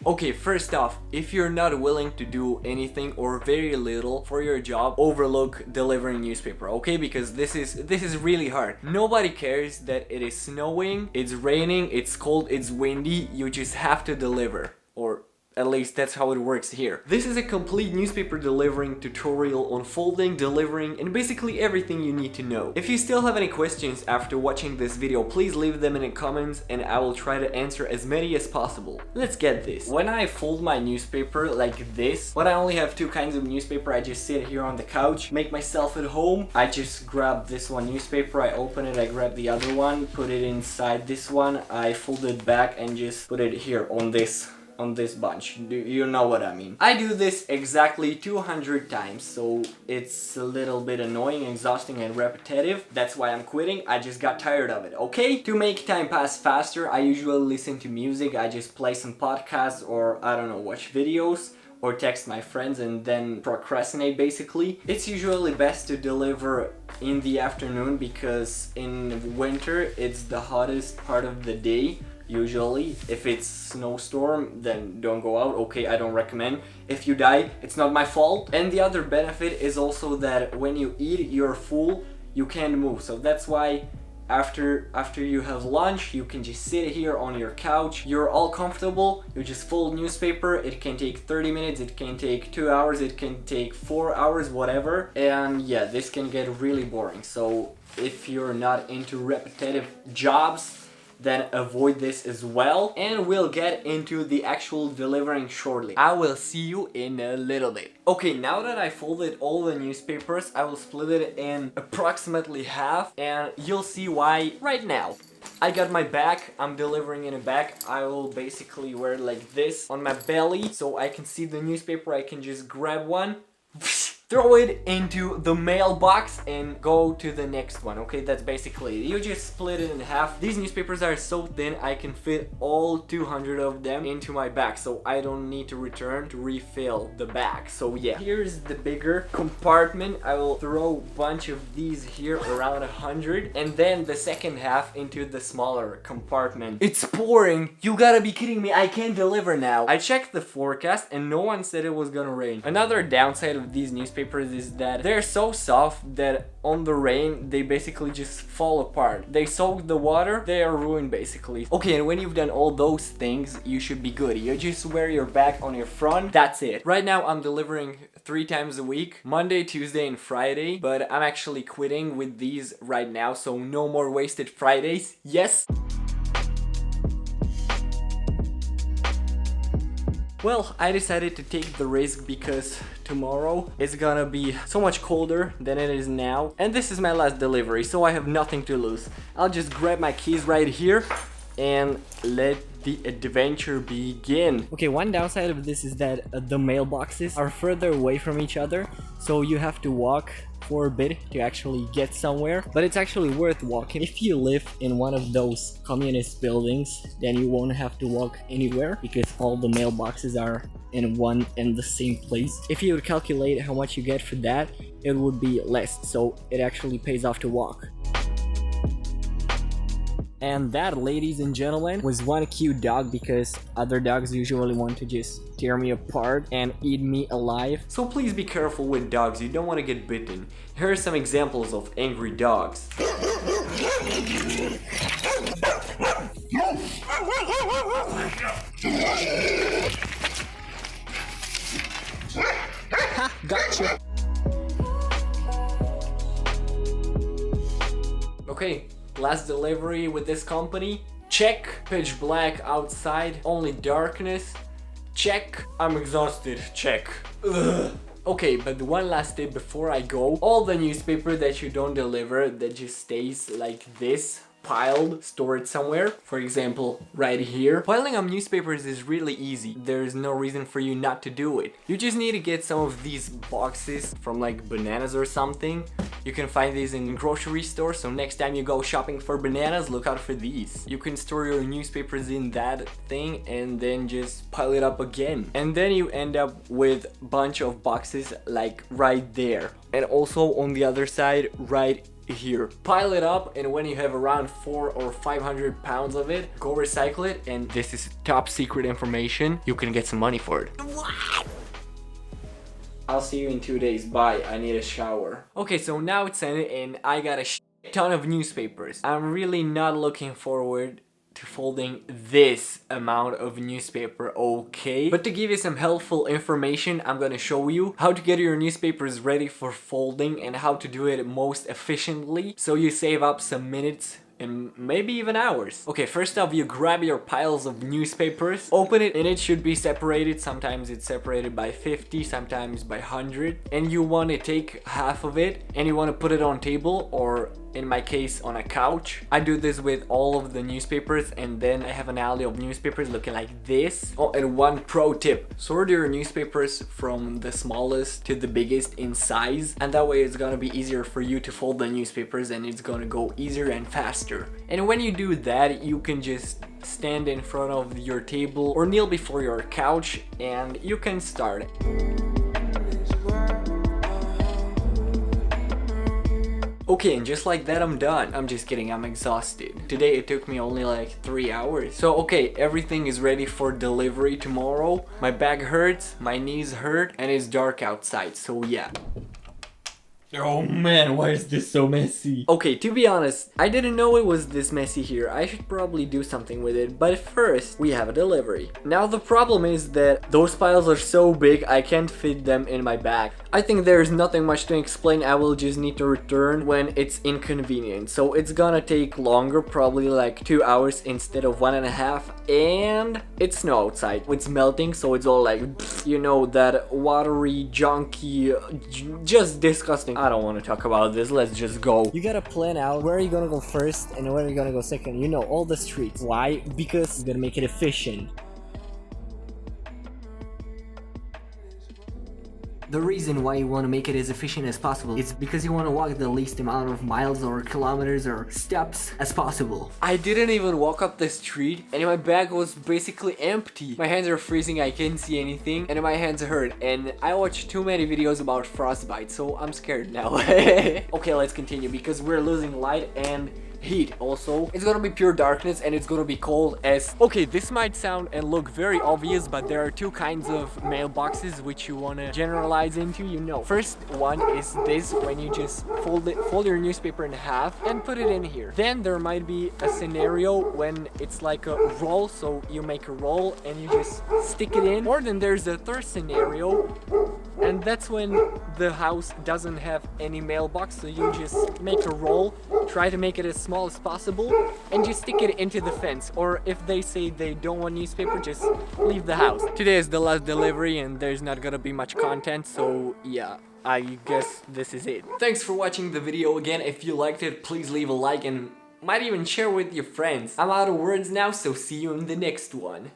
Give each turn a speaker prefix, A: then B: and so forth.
A: Okay, first off, if you're not willing to do anything or very little for your job, overlook delivering newspaper, okay? Because this is really hard. Nobody cares that it is snowing, it's raining, it's cold, it's windy, you just have to deliver. Or at least that's how it works here. This is a complete newspaper delivering tutorial on folding, delivering, and basically everything you need to know. If you still have any questions after watching this video, please leave them in the comments and I will try to answer as many as possible. Let's get this. When I fold my newspaper like this, when I only have two kinds of newspaper, I just sit here on the couch, make myself at home. I just grab this one newspaper, I open it, I grab the other one, put it inside this one, I fold it back and just put it here on this bunch. Do you know what I mean? I do this exactly 200 times, so it's a little bit annoying, exhausting, and repetitive. That's why I'm quitting. I just got tired of it, okay? To make time pass faster, I usually listen to music. I just play some podcasts or, I don't know, watch videos or text my friends and then procrastinate basically. It's usually best to deliver in the afternoon because in winter it's the hottest part of the day. Usually, if it's snowstorm, then don't go out. Okay, I don't recommend. If you die, it's not my fault. And the other benefit is also that when you eat, you're full, you can't move. So that's why after you have lunch, you can just sit here on your couch. You're all comfortable. You just fold newspaper. It can take 30 minutes. It can take 2 hours. It can take 4 hours, whatever. And yeah, this can get really boring. So if you're not into repetitive jobs, then avoid this as well, and we'll get into the actual delivering shortly. I will see you in a little bit. Okay, now that I folded all the newspapers, I will split it in approximately half, and you'll see why right now. I got my bag, I'm delivering in a bag. I will basically wear it like this on my belly, so I can see the newspaper. I can just grab one, throw it into the mailbox and go to the next one. Okay, that's basically it. You just split it in half. These newspapers are so thin I can fit all 200 of them into my bag, so I don't need to return to refill the bag. So yeah, here's the bigger compartment. I will throw a bunch of these here, around 100, and then the second half into the smaller compartment. It's pouring. You gotta be kidding me. I can't deliver now. I checked the forecast and no one said it was gonna rain. Another downside of these newspapers is that they're so soft that on the rain they basically just fall apart. They soak the water, they are ruined basically. Okay, and when you've done all those things, you should be good. You just wear your bag on your front, that's it. Right now I'm delivering 3 times a week, Monday, Tuesday, and Friday, but I'm actually quitting with these right now, so no more wasted Fridays. Yes! Well, I decided to take the risk because tomorrow it's gonna be so much colder than it is now. And this is my last delivery, so I have nothing to lose. I'll just grab my keys right here and let the adventure begin. Okay, one downside of this is that the mailboxes are further away from each other, so you have to walk for a bit to actually get somewhere, but it's actually worth walking. If you live in one of those communist buildings, then you won't have to walk anywhere because all the mailboxes are in one and the same place. If you would calculate how much you get for that, it would be less, so it actually pays off to walk. And that, ladies and gentlemen, was one cute dog, because other dogs usually want to just tear me apart and eat me alive. So please be careful with dogs, you don't want to get bitten. Here are some examples of angry dogs. Ha! Gotcha! Okay. Last delivery with this company. Check. Pitch black outside, only darkness. Check. I'm exhausted. Check. Ugh. Okay, but one last tip before I go. All the newspaper that you don't deliver, that just stays like this, piled, stored somewhere, for example right here. Piling up newspapers is really easy. There's no reason for you not to do it. You just need to get some of these boxes from like bananas or something. You can find these in grocery stores, so next time you go shopping for bananas, look out for these. You can store your newspapers in that thing and then just pile it up again. And then you end up with a bunch of boxes like right there. And also on the other side, right here. Pile it up, and when you have around 400 or 500 pounds of it, go recycle it, and this is top secret information. You can get some money for it. What? I'll see you in 2 days. Bye. I need a shower. Okay, so now it's ended, and I got a ton of newspapers. I'm really not looking forward to folding this amount of newspaper, okay? But to give you some helpful information, I'm gonna show you how to get your newspapers ready for folding and how to do it most efficiently so you save up some minutes and maybe even hours. Okay, first off, you grab your piles of newspapers, open it, and it should be separated. Sometimes it's separated by 50, sometimes by 100. And you want to take half of it and you want to put it on table, or in my case on a couch. I do this with all of the newspapers, and then I have an alley of newspapers looking like this. Oh, and one pro tip: sort your newspapers from the smallest to the biggest in size, and that way it's gonna be easier for you to fold the newspapers, and it's gonna go easier and faster. And when you do that, you can just stand in front of your table or kneel before your couch and you can start. Okay, and just like that, I'm done. I'm just kidding, I'm exhausted. Today it took me only like 3 hours. So okay, everything is ready for delivery tomorrow. My back hurts, my knees hurt, and it's dark outside, so yeah. Oh man, why is this so messy? Okay, to be honest, I didn't know it was this messy here. I should probably do something with it, but first, we have a delivery. Now the problem is that those piles are so big, I can't fit them in my bag. I think there's nothing much to explain. I will just need to return when it's inconvenient. So it's gonna take longer, probably like 2 hours instead of 1.5. And it's snow outside. It's melting, so it's all like, you know, that watery, junky, just disgusting. I don't want to talk about this, let's just go. You gotta plan out where you're gonna go first and where you're gonna go second. You know, all the streets. Why? Because you're gonna make it efficient. The reason why you want to make it as efficient as possible is because you want to walk the least amount of miles or kilometers or steps as possible. I didn't even walk up the street and my bag was basically empty. My hands are freezing, I can't see anything, and my hands hurt, and I watched too many videos about frostbite, so I'm scared now. Okay, let's continue because we're losing light and heat. Also, it's gonna be pure darkness and it's gonna be cold as... Okay, this might sound and look very obvious, but there are two kinds of mailboxes which you want to generalize into, you know. First one is this, when you just fold your newspaper in half and put it in here. Then there might be a scenario when it's like a roll, so you make a roll and you just stick it in. Or then there's a third scenario, and that's when the house doesn't have any mailbox, so you just make a roll, try to make it as small as possible, and just stick it into the fence. Or if they say they don't want newspaper, just leave the house. Today is the last delivery and there's not gonna be much content, so yeah, I guess this is it. Thanks for watching the video again. If you liked it, please leave a like and might even share with your friends. I'm out of words now, so see you in the next one.